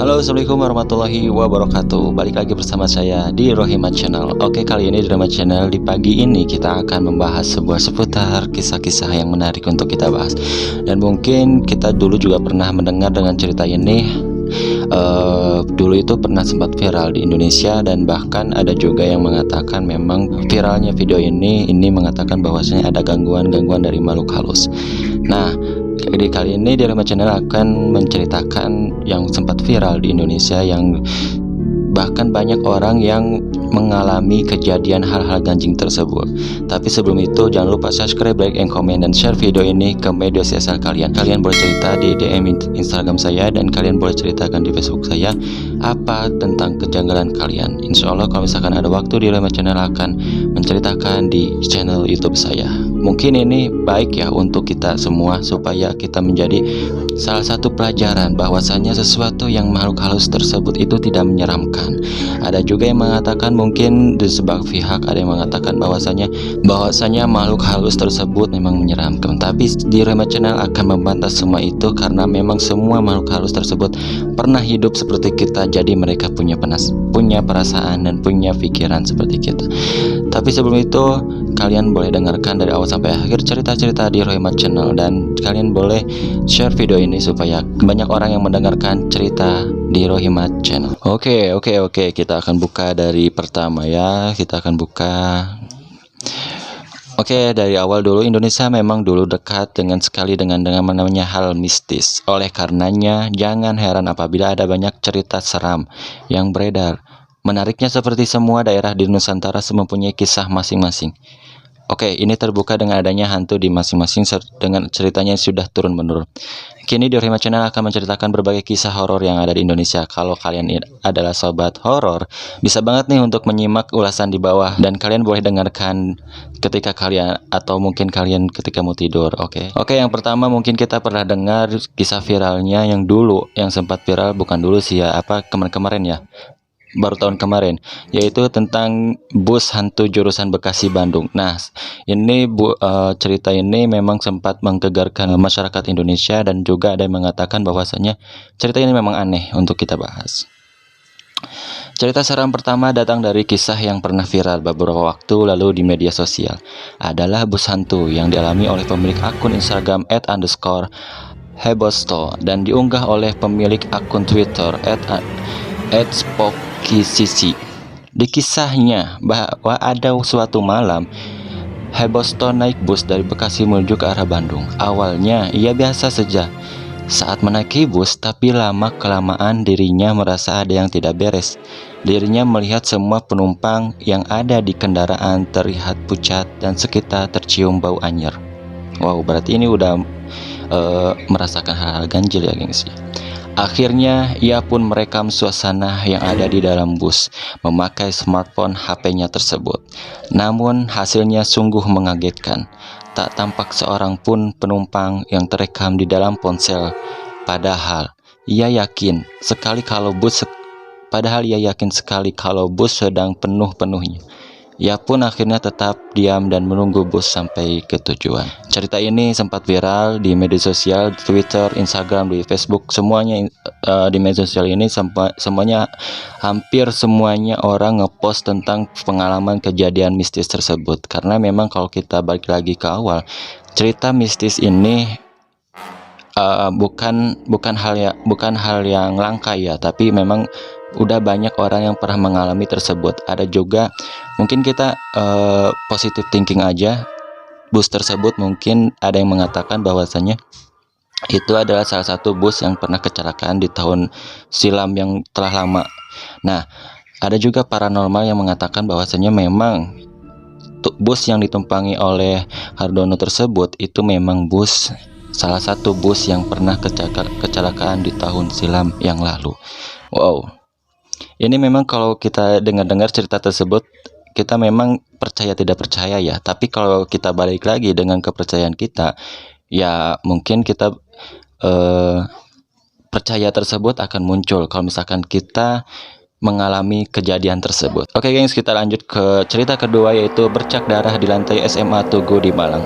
Halo, assalamualaikum warahmatullahi wabarakatuh. Balik lagi bersama saya di Rohimat Channel. Oke, kali ini di Rohimat Channel di pagi ini kita akan membahas sebuah seputar kisah-kisah yang menarik untuk kita bahas. Dan mungkin kita dulu juga pernah mendengar dengan cerita ini. Dulu itu pernah sempat viral di Indonesia, dan bahkan ada juga yang mengatakan memang viralnya video ini mengatakan bahwasanya ada gangguan dari makhluk halus. Nah, di kali ini di Rohimat Channel akan menceritakan yang sempat viral di Indonesia, yang bahkan banyak orang yang mengalami kejadian hal-hal ganjing tersebut. Tapi sebelum itu jangan lupa subscribe, like, and comment, dan share video ini ke media sosial kalian. Kalian boleh cerita di DM Instagram saya, dan kalian boleh ceritakan di Facebook saya apa tentang kejanggalan kalian. Insya Allah kalau misalkan ada waktu di Rohimat Channel akan menceritakan di channel YouTube saya. Mungkin ini baik ya untuk kita semua, supaya kita menjadi salah satu pelajaran bahwasanya sesuatu yang makhluk halus tersebut itu tidak menyeramkan. Ada juga yang mengatakan, mungkin di sebagian pihak ada yang mengatakan bahwasanya makhluk halus tersebut memang menyeramkan. Tapi di Rohimat Channel akan membantah semua itu, karena memang semua makhluk halus tersebut pernah hidup seperti kita, jadi mereka punya perasaan dan punya pikiran seperti kita. Tapi sebelum itu, kalian boleh dengarkan dari awal sampai akhir cerita-cerita di Rohimat Channel, dan kalian boleh share video ini supaya banyak orang yang mendengarkan cerita di Rohimat Channel. Oke, kita akan buka dari pertama ya. Oke, dari awal dulu, Indonesia memang dulu dekat sekali dengan namanya hal mistis. Oleh karenanya, jangan heran apabila ada banyak cerita seram yang beredar. Menariknya, seperti semua daerah di Nusantara mempunyai kisah masing-masing. Oke, ini terbuka dengan adanya hantu di masing-masing dengan ceritanya yang sudah turun-menurun. Kini di Rohimat Channel akan menceritakan berbagai kisah horor yang ada di Indonesia. Kalau kalian adalah sobat horor, bisa banget nih untuk menyimak ulasan di bawah, dan kalian boleh dengarkan ketika kalian, atau mungkin kalian ketika mau tidur. Oke, yang pertama mungkin kita pernah dengar kisah viralnya yang dulu, yang sempat viral, bukan dulu sih ya, kemarin ya. Baru tahun kemarin, yaitu tentang bus hantu jurusan Bekasi Bandung. Nah, ini cerita ini memang sempat menggegarkan masyarakat Indonesia, dan juga ada yang mengatakan bahwasanya cerita ini memang aneh untuk kita bahas. Cerita seram pertama datang dari kisah yang pernah viral beberapa waktu lalu di media sosial. Adalah bus hantu yang dialami oleh pemilik akun Instagram @_hebosto dan diunggah oleh pemilik akun Twitter @spokisisi. Di kisahnya bahwa ada suatu malam Hebosto naik bus dari Bekasi menuju ke arah Bandung. Awalnya ia biasa saja saat menaiki bus, tapi lama-kelamaan dirinya merasa ada yang tidak beres. Dirinya melihat semua penumpang yang ada di kendaraan terlihat pucat dan sekitar tercium bau anyir. Wow, berarti ini udah merasakan hal-hal ganjil ya, gengs. Akhirnya ia pun merekam suasana yang ada di dalam bus memakai smartphone HP-nya tersebut. Namun hasilnya sungguh mengagetkan. Tak tampak seorang pun penumpang yang terekam di dalam ponsel. Padahal ia yakin sekali kalau bus sedang penuh-penuhnya. Ia pun akhirnya tetap diam dan menunggu bus sampai ke tujuan. Cerita ini sempat viral di media sosial, Twitter, Instagram, di Facebook, semuanya di media sosial ini semuanya, hampir semuanya orang ngepost tentang pengalaman kejadian mistis tersebut. Karena memang kalau kita balik lagi ke awal, cerita mistis ini bukan hal yang langka ya, tapi memang udah banyak orang yang pernah mengalami tersebut. Ada juga mungkin kita positive thinking aja. Bus tersebut mungkin ada yang mengatakan bahwasanya itu adalah salah satu bus yang pernah kecelakaan di tahun silam yang telah lama. Nah, ada juga paranormal yang mengatakan bahwasanya memang bus yang ditumpangi oleh Hardono tersebut itu memang salah satu bus yang pernah kecelakaan di tahun silam yang lalu. Wow. Ini memang kalau kita dengar cerita tersebut, kita memang percaya tidak percaya ya. Tapi kalau kita balik lagi dengan kepercayaan kita, ya mungkin kita percaya tersebut akan muncul kalau misalkan kita mengalami kejadian tersebut. Oke gengs, kita lanjut ke cerita kedua, yaitu bercak darah di lantai SMA Tugu di Malang.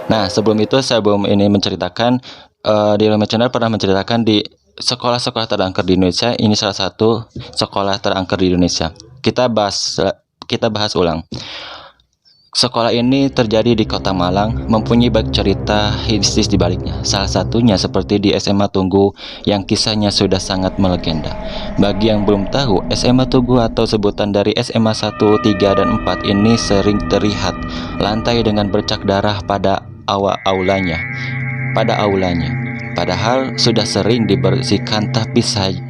Nah, sebelum ini menceritakan di Rohimat Channel pernah menceritakan di sekolah-sekolah terangker di Indonesia. Ini salah satu sekolah terangker di Indonesia. Kita bahas ulang. Sekolah ini terjadi di Kota Malang, mempunyai banyak cerita mistis di baliknya. Salah satunya seperti di SMA Tugu yang kisahnya sudah sangat melegenda. Bagi yang belum tahu, SMA Tugu atau sebutan dari SMA 1, 3, dan 4 ini sering terlihat lantai dengan bercak darah pada aulanya. Padahal sudah sering dibersihkan, tapi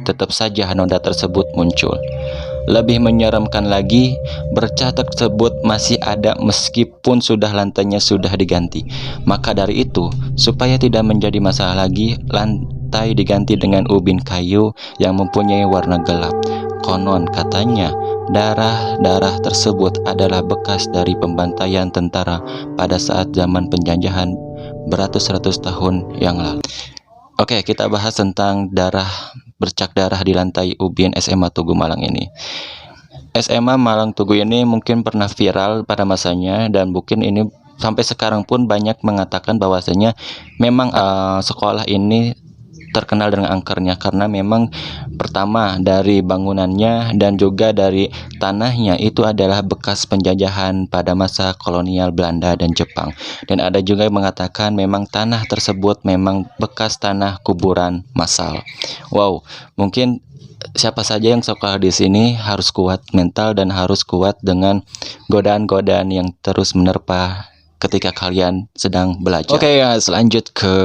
tetap saja noda tersebut muncul. Lebih menyeramkan lagi, bercak tersebut masih ada meskipun sudah lantainya sudah diganti. Maka dari itu, supaya tidak menjadi masalah lagi, lantai diganti dengan ubin kayu yang mempunyai warna gelap. Konon katanya, darah-darah tersebut adalah bekas dari pembantaian tentara pada saat zaman penjajahan beratus-ratus tahun yang lalu. Oke, kita bahas tentang bercak darah di lantai ubin SMA Tugu Malang ini. SMA Malang Tugu ini mungkin pernah viral pada masanya, dan mungkin ini sampai sekarang pun banyak mengatakan bahwasanya memang sekolah ini terkenal dengan angkernya, karena memang pertama dari bangunannya dan juga dari tanahnya itu adalah bekas penjajahan pada masa kolonial Belanda dan Jepang. Dan ada juga yang mengatakan memang tanah tersebut memang bekas tanah kuburan massal. Wow, mungkin siapa saja yang sekolah di sini harus kuat mental dan harus kuat dengan godaan-godaan yang terus menerpa ketika kalian sedang belajar. Oke, lanjut ke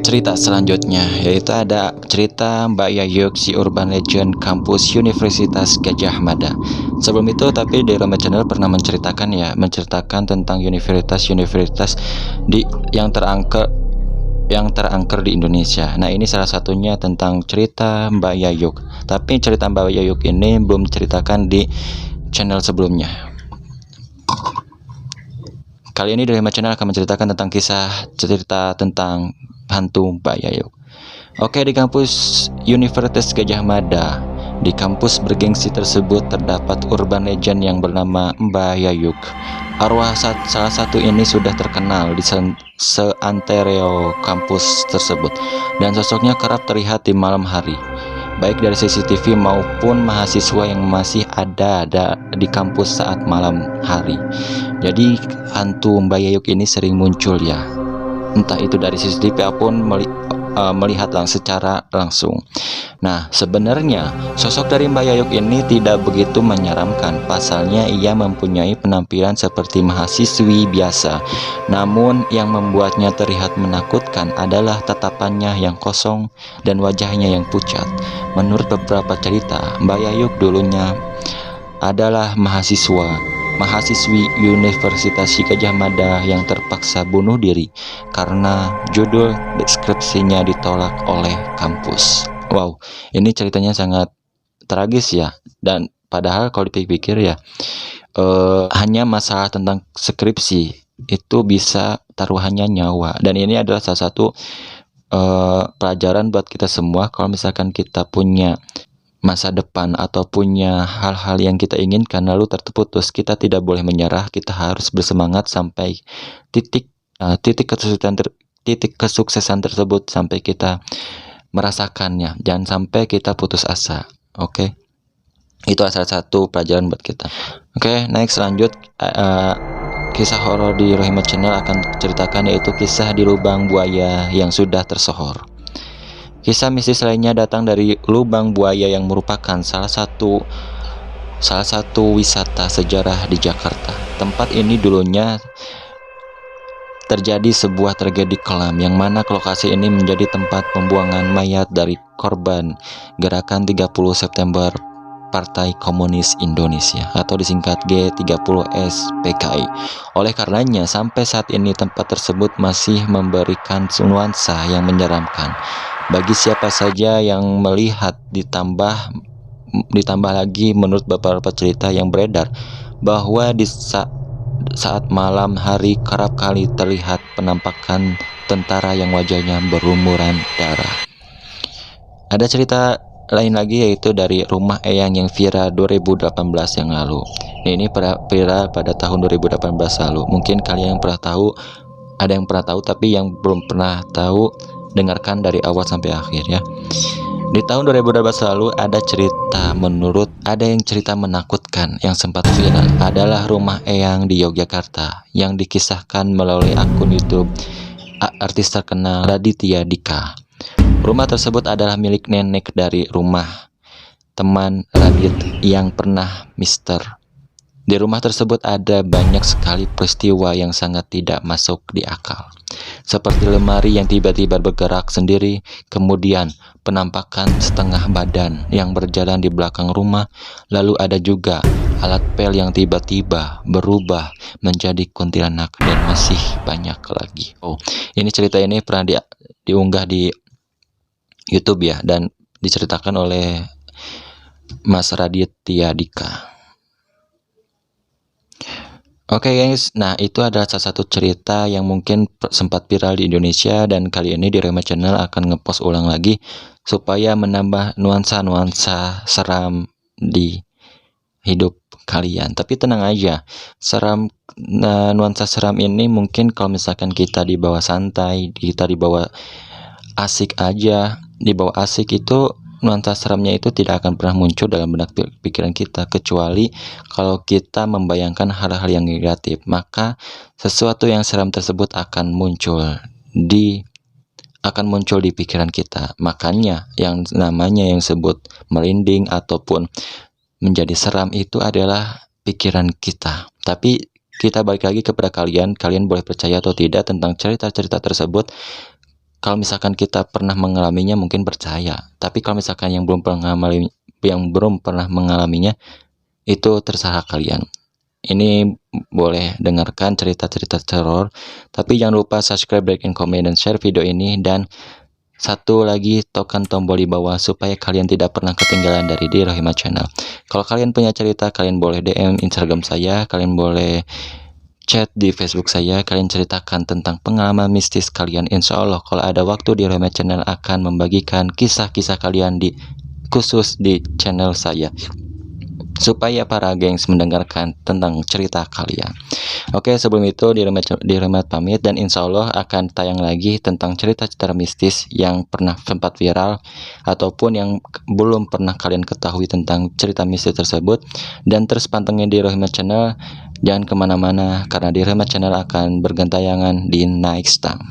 cerita selanjutnya, yaitu ada cerita Mbak Yayuk, si urban legend kampus Universitas Gadjah Mada. Sebelum itu tapi di Roma Channel pernah menceritakan tentang universitas yang terangker di Indonesia. Nah, ini salah satunya tentang cerita Mbak Yayuk. Tapi cerita Mbak Yayuk ini belum diceritakan di channel sebelumnya. Kali ini dari Channel akan menceritakan tentang cerita tentang hantu Mbak Yayuk. Oke, di kampus Universitas Gadjah Mada, di kampus bergengsi tersebut terdapat urban legend yang bernama Mbak Yayuk. Arwah salah satu ini sudah terkenal di seantero kampus tersebut, dan sosoknya kerap terlihat di malam hari, baik dari CCTV maupun mahasiswa yang masih ada di kampus saat malam hari. Jadi hantu Mbak Yayuk ini sering muncul ya, entah itu dari CCTV ataupun melihat secara langsung. Nah, sebenarnya sosok dari Mbak Yayuk ini tidak begitu menyeramkan. Pasalnya ia mempunyai penampilan seperti mahasiswi biasa. Namun yang membuatnya terlihat menakutkan adalah tatapannya yang kosong dan wajahnya yang pucat. Menurut beberapa cerita, Mbak Yayuk dulunya adalah mahasiswi Universitas Gadjah Mada yang terpaksa bunuh diri karena judul deskripsinya ditolak oleh kampus. Wow, ini ceritanya sangat tragis ya. Dan padahal kalau dipikir ya, hanya masalah tentang skripsi itu bisa taruhannya nyawa. Dan ini adalah salah satu pelajaran buat kita semua. Kalau misalkan kita punya masa depan atau punya hal-hal yang kita inginkan lalu terputus, kita tidak boleh menyerah. Kita harus bersemangat sampai titik kesuksesan tersebut, sampai kita merasakannya. Jangan sampai kita putus asa. Oke, itu salah satu pelajaran buat kita. Oke, next lanjut. Kisah horor di Rohimat Channel akan ceritakan, yaitu kisah di lubang buaya yang sudah tersohor. Kisah mistis lainnya datang dari lubang buaya yang merupakan salah satu wisata sejarah di Jakarta. Tempat ini dulunya terjadi sebuah tragedi kelam, yang mana lokasi ini menjadi tempat pembuangan mayat dari korban gerakan 30 September Partai Komunis Indonesia atau disingkat G30S PKI. Oleh karenanya sampai saat ini tempat tersebut masih memberikan nuansa yang menyeramkan bagi siapa saja yang melihat. Ditambah lagi menurut beberapa cerita yang beredar bahwa di saat malam hari kerap kali terlihat penampakan tentara yang wajahnya berlumuran darah. Ada cerita lain lagi, yaitu dari rumah Eyang yang viral 2018 yang lalu. Ini viral pada tahun 2018 lalu. Mungkin kalian yang pernah tahu, ada yang pernah tahu, tapi yang belum pernah tahu dengarkan dari awal sampai akhir ya. Di tahun 2012 lalu ada yang cerita menakutkan yang sempat viral adalah rumah Eyang di Yogyakarta yang dikisahkan melalui akun YouTube artis terkenal Raditya Dika. Rumah tersebut adalah milik nenek dari rumah teman Radit yang pernah Mister. Di rumah tersebut ada banyak sekali peristiwa yang sangat tidak masuk di akal. Seperti lemari yang tiba-tiba bergerak sendiri, kemudian penampakan setengah badan yang berjalan di belakang rumah, lalu ada juga alat pel yang tiba-tiba berubah menjadi kuntilanak, dan masih banyak lagi. Oh, ini cerita ini pernah diunggah di YouTube ya, dan diceritakan oleh Mas Raditya Dika. Oke guys, nah itu adalah salah satu cerita yang mungkin sempat viral di Indonesia, dan kali ini di Rehema Channel akan ngepost ulang lagi supaya menambah nuansa-nuansa seram di hidup kalian. Tapi tenang aja, nuansa seram ini mungkin kalau misalkan kita dibawa santai, kita dibawa asik aja, dibawa asik itu nuansa seramnya itu tidak akan pernah muncul dalam benak pikiran kita, kecuali kalau kita membayangkan hal-hal yang negatif, maka sesuatu yang seram tersebut akan muncul di pikiran kita. Makanya yang namanya yang sebut merinding ataupun menjadi seram itu adalah pikiran kita. Tapi kita balik lagi kepada kalian boleh percaya atau tidak tentang cerita-cerita tersebut. Kalau misalkan kita pernah mengalaminya mungkin percaya, tapi kalau misalkan yang belum pernah mengalaminya, itu terserah kalian. Ini boleh dengarkan cerita-cerita teror, tapi jangan lupa subscribe, like, and comment, dan share video ini. Dan satu lagi, tekan tombol di bawah supaya kalian tidak pernah ketinggalan dari di Rehema Channel. Kalau kalian punya cerita, kalian boleh DM Instagram saya, kalian boleh chat di Facebook saya, kalian ceritakan tentang pengalaman mistis kalian. Insya Allah kalau ada waktu di Rehema Channel akan membagikan kisah-kisah kalian khusus di channel saya, supaya para gengs mendengarkan tentang cerita kalian. Oke, sebelum itu di Rehema pamit, dan insya Allah akan tayang lagi tentang cerita-cerita mistis yang pernah sempat viral ataupun yang belum pernah kalian ketahui tentang cerita mistis tersebut. Dan terus pantengin di Rehema Channel, jangan kemana-mana karena di Rehema Channel akan bergentayangan di next time.